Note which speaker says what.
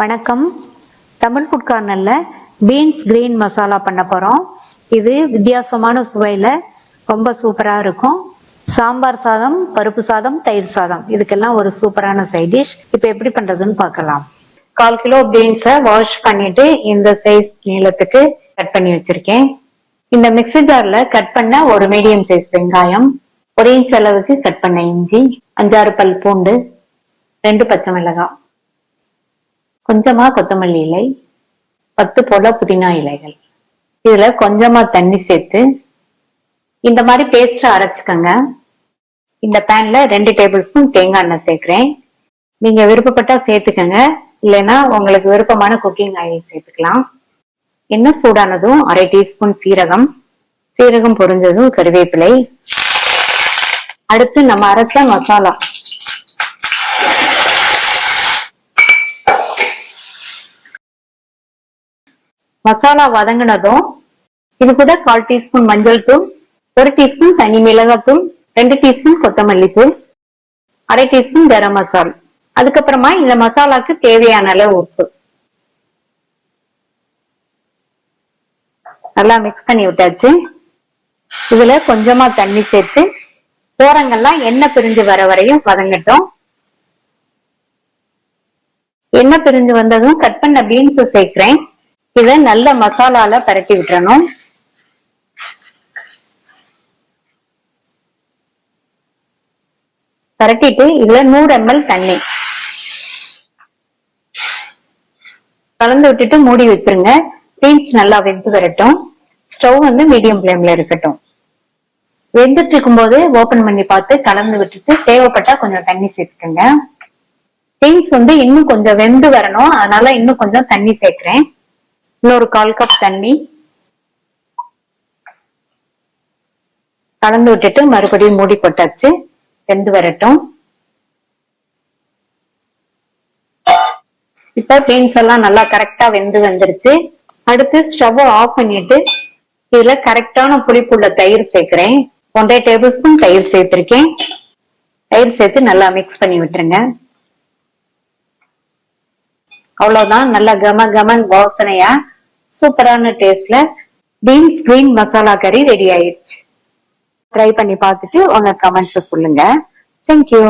Speaker 1: வணக்கம். தமிழ் ஃபுட் கார்னர்ல beans green masala பண்ண போறோம். இது வித்தியாசமான சுவையில ரொம்ப சூப்பரா இருக்கும். சாம்பார் சாதம், பருப்பு சாதம், தயிர் சாதம் இதுக்கெல்லாம் ஒரு சூப்பரான சைட் டிஷ். இப்ப எப்படி பண்றதுன்னு பார்க்கலாம். 1/4 கிலோ பீன்ஸை வாஷ் பண்ணிட்டு இந்த சைஸ் நீளத்துக்கு கட் பண்ணி வச்சிருக்கேன். இந்த மிக்ஸி ஜார்ல கட் பண்ண ஒரு மீடியம் சைஸ் வெங்காயம், 1 இன்ச் அளவுக்கு கட் பண்ண இஞ்சி, 5-6 பல் பூண்டு, 2 பச்சை மிளகாய், கொஞ்சமா கொத்தமல்லி இலை, 10 போல புதினா இலைகள். இதுல கொஞ்சமா தண்ணி சேர்த்து இந்த மாதிரி பேஸ்ட் அரைச்சுக்கங்க. இந்த பேன்ல 2 டேபிள் ஸ்பூன் தேங்காய் எண்ணெய் சேர்க்கிறேன். நீங்க விருப்பப்பட்டா சேர்த்துக்கங்க, இல்லைன்னா உங்களுக்கு விருப்பமான குக்கிங் ஆயில் சேர்த்துக்கலாம். எண்ணெய் சூடானதும் 1/2 டீஸ்பூன் சீரகம் பொரிஞ்சதும் கருவேப்பிலை. அடுத்து நம்ம அரைச்ச மசாலா, மசாலா வதங்கினதும் இது கூட 1/4 டீஸ்பூன் மஞ்சள் தூள், 1 டீஸ்பூன் தனி மிளகாய் தூள், 2 டீஸ்பூன் கொத்தமல்லி தூள், 1/2 டீஸ்பூன் கரம் மசாலா. அதுக்கப்புறமா இந்த மசாலாக்கு தேவையான அளவு உப்பு நல்லா மிக்ஸ் பண்ணி விட்டாச்சு. இதுல கொஞ்சமா தண்ணி சேர்த்து ஓரங்கள்லாம் எண்ணெய் பிரிஞ்சு வர வரையும் வதங்கட்டும். எண்ணெய் பிரிஞ்சு வந்ததும் கட் பண்ண பீன்ஸ் சேர்க்கிறேன். இதை நல்ல மசாலால பரட்டி விட்டுறணும். பரட்டிட்டு இதுல 100 ml தண்ணி கலந்து விட்டுட்டு மூடி வச்சிருங்க. பீன்ஸ் நல்லா வெந்து வரட்டும். ஸ்டவ் மீடியம் ஃப்ளேம்ல இருக்கட்டும். வெந்துட்டு இருக்கும் போது ஓபன் பண்ணி பார்த்து கலந்து விட்டுட்டு தேவைப்பட்டா கொஞ்சம் தண்ணி சேர்த்துக்கோங்க. பீன்ஸ் இன்னும் கொஞ்சம் வெந்து வரணும், அதனால இன்னும் கொஞ்சம் தண்ணி சேர்க்கிறேன். இன்னொரு 1/4 கப் தண்ணி கலந்து விட்டுட்டு மறுபடியும் மூடி போட்டாச்சு. வெந்து வரட்டும். இப்ப பீன்ஸ் எல்லாம் நல்லா கரெக்டா வெந்து வந்துருச்சு. அடுத்து ஸ்டவ் ஆஃப் பண்ணிட்டு இதுல கரெக்டான புளிப்புள்ள தயிர் சேர்க்கிறேன். 1/2 டேபிள் ஸ்பூன் தயிர் சேர்த்திருக்கேன். தயிர் சேர்த்து நல்லா மிக்ஸ் பண்ணி விட்டுருங்க. அவ்வளவுதான். நல்ல கமன் வாசனையா சூப்பரான டேஸ்ட்ல பீன்ஸ் கிரீன் மசாலா கறி ரெடி ஆயிடுச்சு. ட்ரை பண்ணி பார்த்துட்டு உங்க கமெண்ட்ஸ் சொல்லுங்க. தேங்க்யூ.